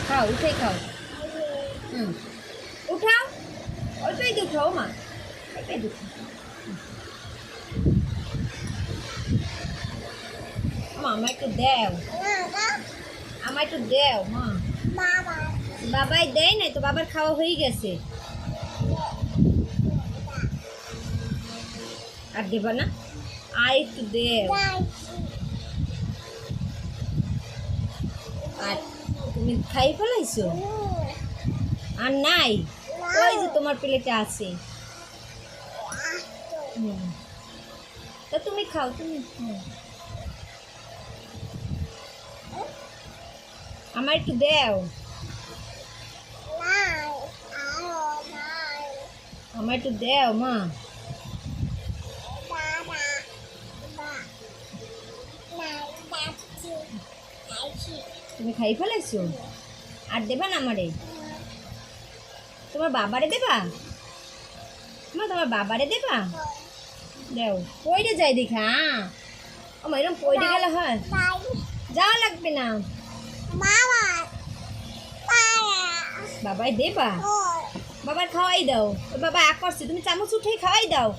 খাও উঠে খাও। উঠাও, অল্পই দুখাও মা, অল্পই দুখাও। মা আমায় একটু দেও, আমায় একটু দেও মা। বাবাই দেয় নাই তো, বাবার খাওয়া হয়ে গেছে। আর দেবা না? আর একটু দেও। আর তুমি খাই ফেলাইছো? আর নাই? ওই যে তোমার প্লেটে আছে। তা তুমি খাও, তুমি আমার একটু দেও, আমার একটু দেও মা। তুমি খাই ফেলাইছো? আর দেবা না আমারে? তোমার বাবারে দেবা? তোমার বাবারে দেবা? দেও। পইরে যাই দেখা। আমার এরকম পইরে গেলে হয়? যাওয়া লাগবে না। বাবাই দেবা? বাবার খাওয়াই দাও। বাবা এক করছে, তুমি চামচ উঠে খাওয়াই দাও।